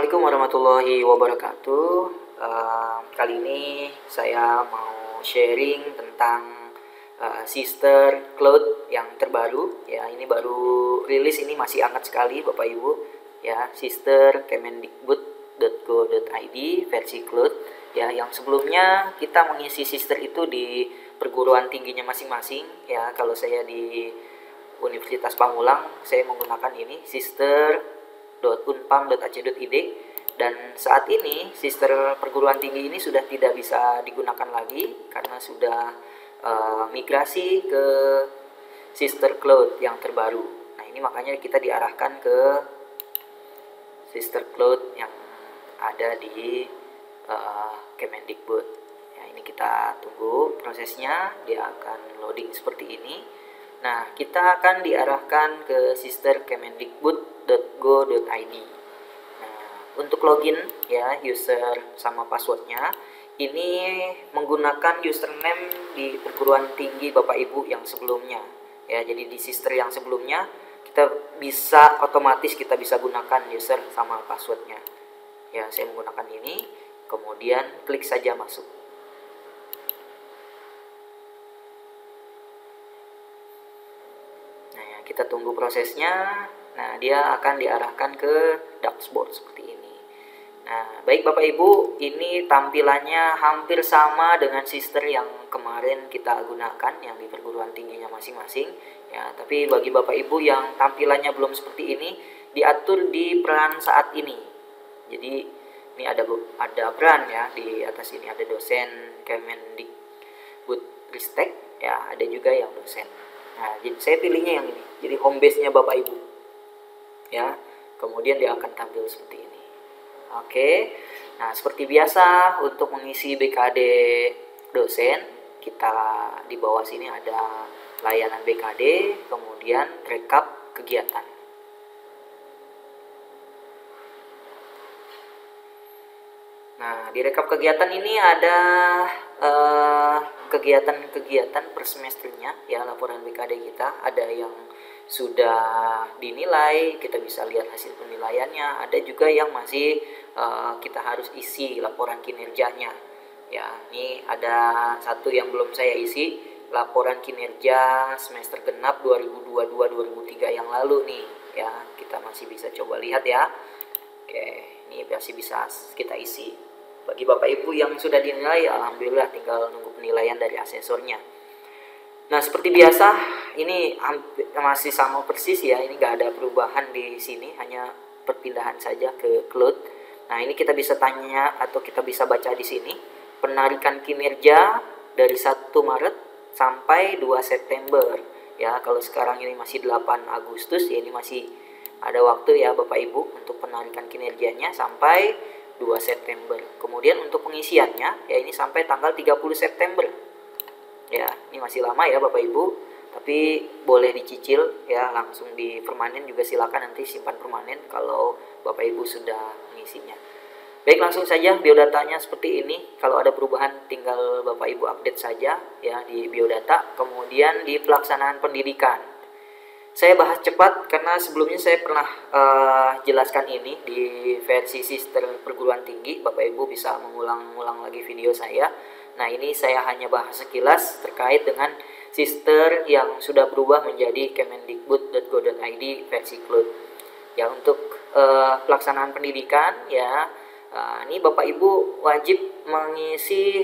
Assalamualaikum warahmatullahi wabarakatuh. Kali ini saya mau sharing tentang Sister Cloud yang terbaru. Ya, ini baru rilis, ini masih hangat sekali Bapak Ibu. Ya, Sister Kemendikbud.go.id versi Cloud. Ya, yang sebelumnya kita mengisi Sister itu di perguruan tingginya masing-masing. Ya, kalau saya di Universitas Pamulang, saya menggunakan ini sister.unpam.ac.id, dan saat ini sister perguruan tinggi ini sudah tidak bisa digunakan lagi karena sudah migrasi ke Sister Cloud yang terbaru. Nah, ini makanya kita diarahkan ke Sister Cloud yang ada di Kemendikbud. Ya, ini kita tunggu prosesnya, dia akan loading seperti ini. Nah, kita akan diarahkan ke Sister Kemendikbud.go.id. Nah, untuk login ya, user sama passwordnya ini menggunakan username di perguruan tinggi Bapak Ibu yang sebelumnya. Ya, jadi di Sister yang sebelumnya kita bisa otomatis kita bisa gunakan user sama passwordnya. Ya, saya menggunakan ini, kemudian klik saja masuk. Kita tunggu prosesnya. Nah, dia akan diarahkan ke dashboard seperti ini. Nah, baik Bapak Ibu, ini tampilannya hampir sama dengan sister yang kemarin kita gunakan yang di perguruan tingginya masing-masing. Ya, tapi bagi Bapak Ibu yang tampilannya belum seperti ini, diatur di peran saat ini. Jadi ini ada peran ya, di atas ini ada dosen Kemendikbud Ristek, ya ada juga yang dosen. Nah, jadi saya pilihnya yang ini. Jadi home base-nya Bapak Ibu. Ya. Kemudian dia akan tampil seperti ini. Oke. Nah, seperti biasa untuk mengisi BKD dosen, kita di bawah sini ada layanan BKD, kemudian rekap kegiatan. Nah, di rekap kegiatan ini ada kegiatan-kegiatan per semesternya ya, laporan BKD kita. Ada yang sudah dinilai, kita bisa lihat hasil penilaiannya. Ada juga yang masih kita harus isi laporan kinerjanya. Ya, ini ada satu yang belum saya isi, laporan kinerja semester genap 2022-2023 yang lalu nih. Ya, kita masih bisa coba lihat ya. Oke, ini masih bisa kita isi. Bagi Bapak Ibu yang sudah dinilai, alhamdulillah tinggal nunggu penilaian dari asesornya. Nah, seperti biasa, ini masih sama persis ya, ini nggak ada perubahan di sini, hanya perpindahan saja ke cloud. Nah, ini kita bisa tanya atau kita bisa baca di sini, penarikan kinerja dari 1 Maret sampai 2 September. Ya, kalau sekarang ini masih 8 Agustus, ya ini masih ada waktu ya Bapak Ibu untuk penarikan kinerjanya sampai 2 September. Kemudian untuk pengisiannya ya ini sampai tanggal 30 September. Ya, ini masih lama ya Bapak Ibu, tapi boleh dicicil ya, langsung di permanen juga silakan, nanti simpan permanen kalau Bapak Ibu sudah mengisinya. Baik, langsung saja biodatanya seperti ini. Kalau ada perubahan tinggal Bapak Ibu update saja ya di biodata. Kemudian di pelaksanaan pendidikan, saya bahas cepat karena sebelumnya saya pernah jelaskan ini di versi sister perguruan tinggi. Bapak Ibu bisa mengulang-ulang lagi video saya. Nah, ini saya hanya bahas sekilas terkait dengan sister yang sudah berubah menjadi kemendikbud.go.id versi cloud. Ya, untuk pelaksanaan pendidikan ya, ini Bapak Ibu wajib mengisi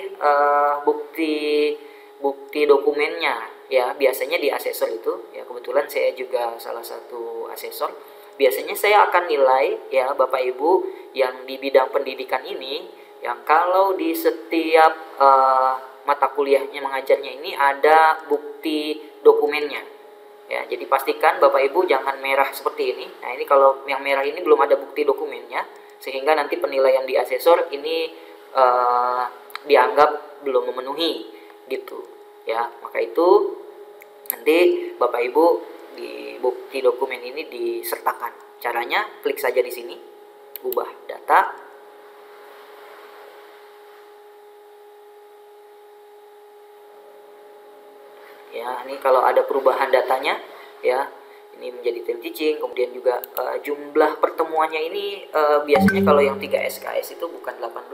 bukti dokumennya. Ya, biasanya di asesor itu ya, kebetulan saya juga salah satu asesor. Biasanya saya akan nilai ya Bapak Ibu yang di bidang pendidikan ini, yang kalau di setiap mata kuliahnya mengajarnya ini ada bukti dokumennya. Ya, jadi pastikan Bapak Ibu jangan merah seperti ini. Nah, ini kalau yang merah ini belum ada bukti dokumennya, sehingga nanti penilaian di asesor ini dianggap belum memenuhi gitu. Ya, maka itu nanti Bapak Ibu di bukti dokumen ini disertakan. Caranya klik saja di sini, ubah data. Ya, ini kalau ada perubahan datanya ya, ini menjadi time teaching. Kemudian juga jumlah pertemuannya ini biasanya kalau yang 3 SKS itu bukan 18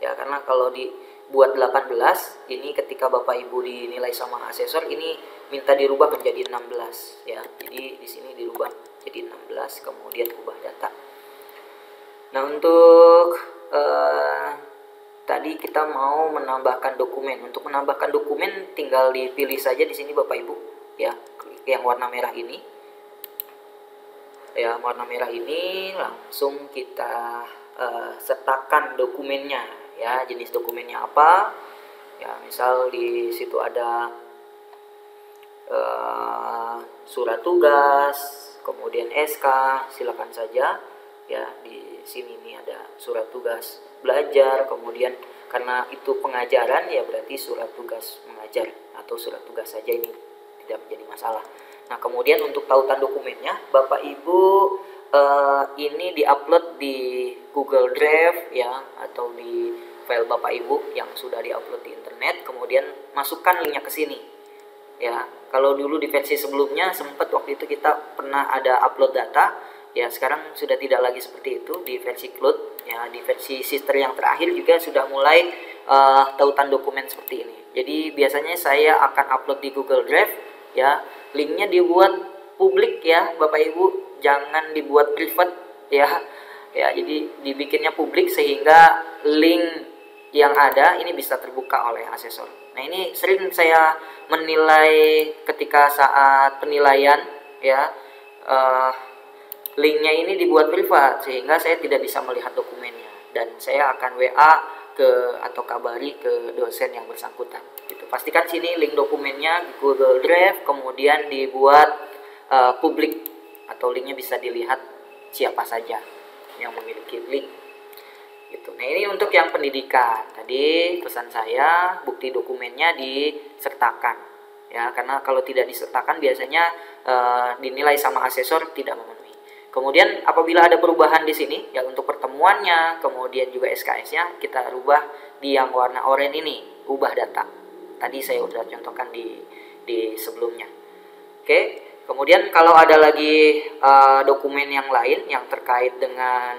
ya, karena kalau dibuat 18 ini ketika Bapak Ibu dinilai sama asesor ini minta dirubah menjadi 16 ya. Jadi di sini dirubah jadi 16 kemudian ubah data. Nah, untuk tadi kita mau menambahkan dokumen. Untuk menambahkan dokumen tinggal dipilih saja di sini Bapak Ibu ya, yang warna merah ini. Ya, warna merah ini langsung kita sertakan dokumennya ya, jenis dokumennya apa. Ya, misal di situ ada surat tugas, kemudian SK, silakan saja ya. Di sini nih ada surat tugas belajar, kemudian karena itu pengajaran ya berarti surat tugas mengajar atau surat tugas saja, ini tidak menjadi masalah. Nah, kemudian untuk tautan dokumennya Bapak Ibu ini diupload di Google Drive ya, atau di file Bapak Ibu yang sudah diupload di internet, kemudian masukkan linknya ke sini ya. Kalau dulu di versi sebelumnya sempat waktu itu kita pernah ada upload data ya, sekarang sudah tidak lagi seperti itu di versi cloud ya. Di versi sister yang terakhir juga sudah mulai tautan dokumen seperti ini. Jadi biasanya saya akan upload di Google Drive ya, linknya dibuat publik ya Bapak Ibu, jangan dibuat private ya. Ya, jadi dibikinnya publik sehingga link yang ada ini bisa terbuka oleh asesor. Nah, ini sering saya menilai ketika saat penilaian ya, linknya ini dibuat privat sehingga saya tidak bisa melihat dokumennya, dan saya akan WA ke atau kabari ke dosen yang bersangkutan. Gitu. Pastikan sini link dokumennya di Google Drive, kemudian dibuat publik atau linknya bisa dilihat siapa saja yang memiliki link. Gitu. Nah, ini untuk yang pendidikan. Tadi pesan saya bukti dokumennya disertakan ya, karena kalau tidak disertakan biasanya dinilai sama asesor tidak memenuhi. Kemudian apabila ada perubahan di sini ya untuk pertemuannya, kemudian juga SKS-nya kita rubah di yang warna oranye ini, ubah data. Tadi saya sudah contohkan di sebelumnya. Oke, kemudian kalau ada lagi dokumen yang lain yang terkait dengan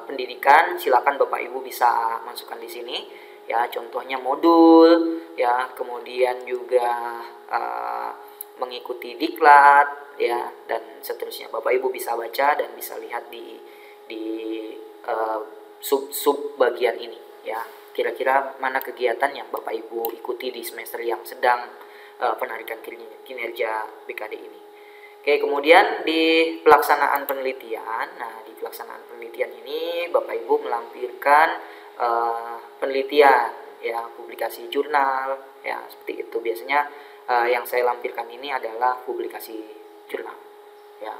pendidikan, silakan Bapak Ibu bisa masukkan di sini ya, contohnya modul ya, kemudian juga mengikuti diklat ya, dan seterusnya. Bapak Ibu bisa baca dan bisa lihat di sub bagian ini ya, kira-kira mana kegiatan yang Bapak Ibu ikuti di semester yang sedang penarikan kinerja BKD ini. Oke, kemudian di pelaksanaan penelitian. Nah, di pelaksanaan penelitian ini Bapak Ibu melampirkan penelitian ya, publikasi jurnal ya, seperti itu. Biasanya yang saya lampirkan ini adalah publikasi jurnal ya.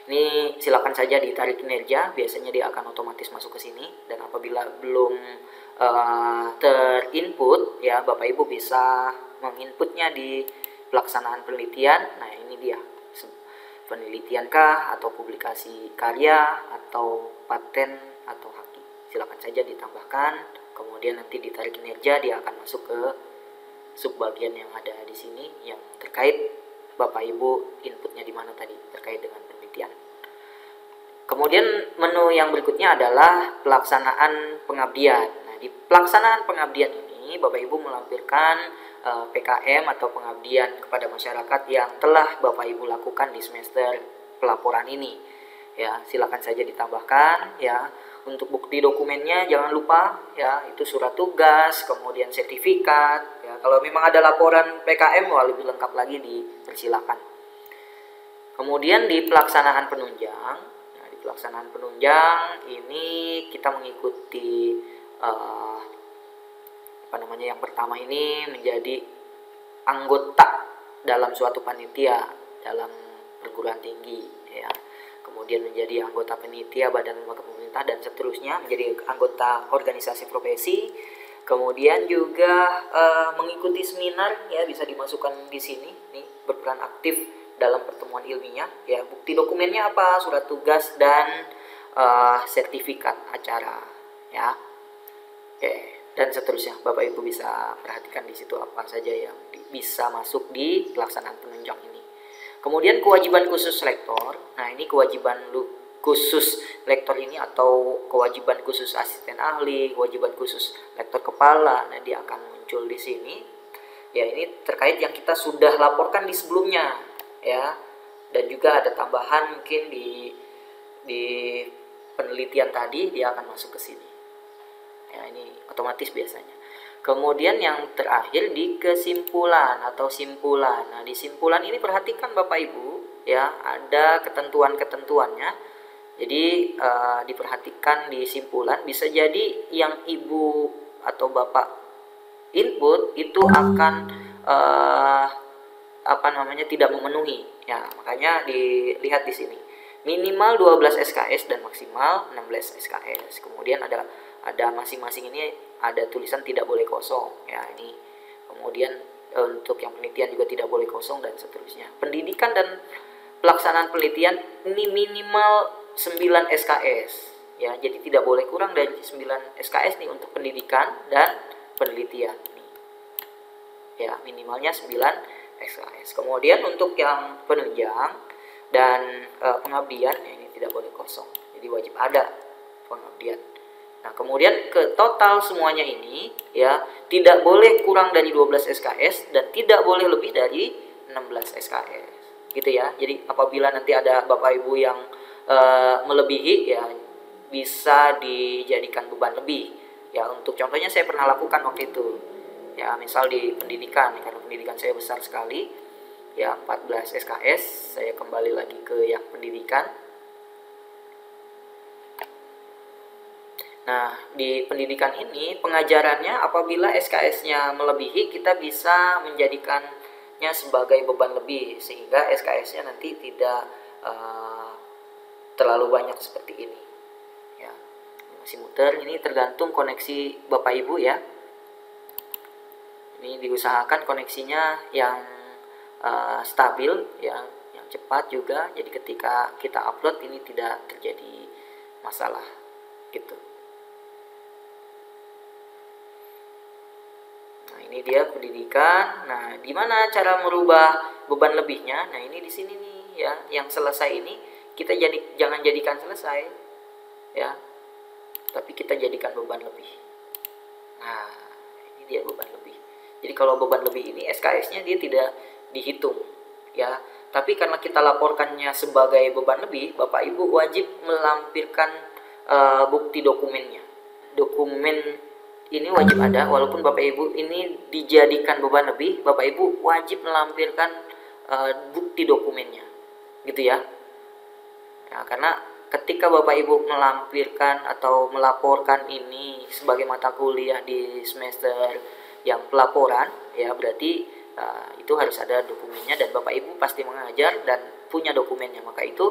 Ini silakan saja ditarik kinerja, biasanya dia akan otomatis masuk ke sini, dan apabila belum terinput ya, Bapak Ibu bisa menginputnya di pelaksanaan penelitian. Nah, ini dia penelitian kah, atau publikasi karya, atau paten, atau haki. Silakan saja ditambahkan, kemudian nanti ditarik kinerja, dia akan masuk ke subbagian yang ada di sini yang terkait Bapak Ibu inputnya di mana tadi terkait dengan penelitian. Kemudian menu yang berikutnya adalah pelaksanaan pengabdian. Nah, di pelaksanaan pengabdian ini Bapak Ibu melampirkan PKM atau pengabdian kepada masyarakat yang telah Bapak Ibu lakukan di semester pelaporan ini ya, silakan saja ditambahkan ya. Untuk bukti dokumennya jangan lupa ya, itu surat tugas, kemudian sertifikat ya. Kalau memang ada laporan PKM lebih lengkap lagi dipersilakan. Kemudian di pelaksanaan penunjang. Nah, di pelaksanaan penunjang ini kita mengikuti yang pertama ini menjadi anggota dalam suatu panitia dalam perguruan tinggi ya, kemudian menjadi anggota panitia badan lembaga pemerintah dan seterusnya, menjadi anggota organisasi profesi, kemudian juga mengikuti seminar ya, bisa dimasukkan di sini nih, berperan aktif dalam pertemuan ilmiah ya. Bukti dokumennya apa? Surat tugas dan sertifikat acara ya. Oke. Dan seterusnya, Bapak Ibu bisa perhatikan di situ apa saja yang bisa masuk di pelaksanaan penunjang ini. Kemudian kewajiban khusus lektor. Nah, ini kewajiban khusus lektor ini atau kewajiban khusus asisten ahli, kewajiban khusus lektor kepala. Nah, dia akan muncul di sini. Ya, ini terkait yang kita sudah laporkan di sebelumnya, ya. Dan juga ada tambahan mungkin di penelitian tadi dia akan masuk ke sini. Ya, ini otomatis biasanya. Kemudian yang terakhir di kesimpulan atau simpulan. Nah, di simpulan ini perhatikan Bapak Ibu, ya, ada ketentuan-ketentuannya. Jadi diperhatikan di simpulan, bisa jadi yang Ibu atau Bapak input itu akan tidak memenuhi. Ya, makanya dilihat di sini. Minimal 12 SKS dan maksimal 16 SKS. Kemudian ada masing-masing ini ada tulisan tidak boleh kosong, ya, ini. Kemudian untuk yang penelitian juga tidak boleh kosong dan seterusnya. Pendidikan dan pelaksanaan penelitian ini minimal 9 SKS, ya. Jadi tidak boleh kurang dari 9 SKS nih untuk pendidikan dan penelitian nih. Ya, minimalnya 9 SKS. Kemudian untuk yang penunjang dan pengabdian, ya, ini tidak boleh kosong. Jadi wajib ada pengabdian. Nah, kemudian ke total semuanya ini, ya, tidak boleh kurang dari 12 SKS dan tidak boleh lebih dari 16 SKS. Gitu ya. Jadi apabila nanti ada Bapak Ibu yang melebihi, ya, bisa dijadikan beban lebih. Ya, untuk contohnya saya pernah lakukan waktu itu. Ya, misal di pendidikan, karena pendidikan saya besar sekali, ya, 14 SKS, saya kembali lagi ke yang pendidikan. Nah, di pendidikan ini pengajarannya apabila SKS-nya melebihi, kita bisa menjadikannya sebagai beban lebih sehingga SKS-nya nanti tidak terlalu banyak seperti ini. Ya, masih muter. Ini tergantung koneksi Bapak Ibu, ya. Ini diusahakan koneksinya yang stabil, ya, yang cepat juga. Jadi ketika kita upload ini tidak terjadi masalah, gitu. Ini dia pendidikan. Nah, gimana cara merubah beban lebihnya? Nah, ini di sini nih, ya, yang selesai ini kita jangan jadikan selesai, ya, tapi kita jadikan beban lebih. Nah, ini dia beban lebih. Jadi kalau beban lebih ini SKS-nya dia tidak dihitung, ya. Tapi karena kita laporkannya sebagai beban lebih, Bapak Ibu wajib melampirkan bukti dokumennya. Dokumen ini wajib ada, walaupun Bapak Ibu ini dijadikan beban lebih, Bapak Ibu wajib melampirkan bukti dokumennya, gitu ya. Nah, karena ketika Bapak Ibu melampirkan atau melaporkan ini sebagai mata kuliah di semester yang pelaporan, ya, berarti itu harus ada dokumennya dan Bapak Ibu pasti mengajar dan punya dokumennya. Maka itu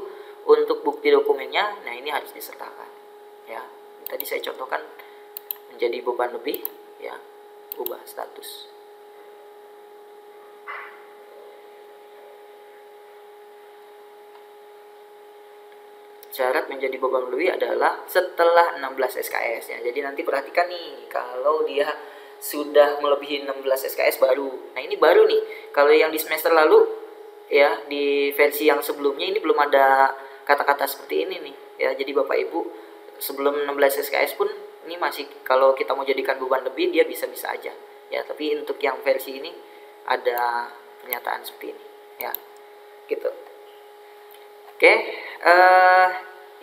untuk bukti dokumennya, nah, ini harus disertakan, ya. Tadi saya contohkan menjadi beban lebih, ya, ubah status. Syarat menjadi beban lebih adalah setelah 16 SKS, ya. Jadi nanti perhatikan nih, kalau dia sudah melebihi 16 SKS baru. Nah, ini baru nih. Kalau yang di semester lalu, ya, di versi yang sebelumnya ini belum ada kata-kata seperti ini nih, ya. Jadi Bapak Ibu sebelum 16 SKS pun ini masih, kalau kita mau jadikan beban lebih dia bisa-bisa aja, ya. Tapi untuk yang versi ini ada pernyataan seperti ini, ya, gitu. Oke,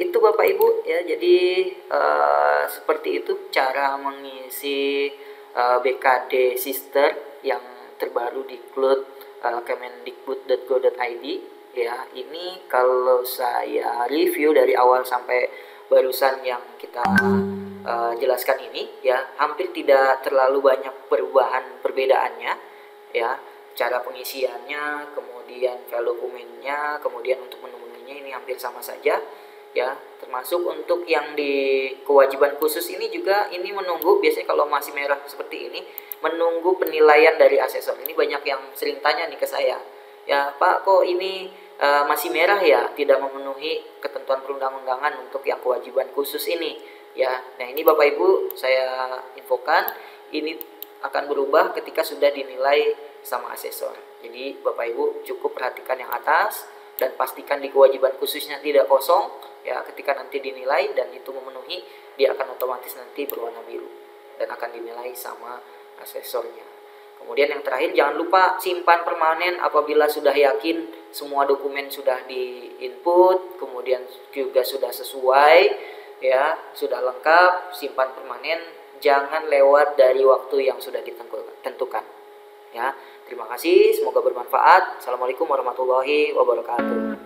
itu Bapak Ibu, ya. Jadi seperti itu cara mengisi BKD Sister yang terbaru di Cloud kemendikbud.go.id, ya. Ini kalau saya review dari awal sampai barusan yang kita jelaskan ini, ya, hampir tidak terlalu banyak perubahan perbedaannya, ya. Cara pengisiannya, kemudian file dokumennya, kemudian untuk menu-menunya ini hampir sama saja, ya. Termasuk untuk yang di kewajiban khusus ini juga ini menunggu, biasanya kalau masih merah seperti ini menunggu penilaian dari asesor. Ini banyak yang sering tanya nih ke saya, ya, Pak, kok ini masih merah, ya, tidak memenuhi ketentuan perundang-undangan untuk yang kewajiban khusus ini, ya. Nah, ini Bapak Ibu saya infokan ini akan berubah ketika sudah dinilai sama asesor. Jadi Bapak Ibu cukup perhatikan yang atas dan pastikan di kewajiban khususnya tidak kosong ya. Ketika nanti dinilai dan itu memenuhi, dia akan otomatis nanti berwarna biru dan akan dinilai sama asesornya. Kemudian yang terakhir, jangan lupa simpan permanen apabila sudah yakin semua dokumen sudah di input, kemudian juga sudah sesuai ya, sudah lengkap, simpan permanen, jangan lewat dari waktu yang sudah ditentukan ya. Terima kasih, semoga bermanfaat. Assalamualaikum warahmatullahi wabarakatuh.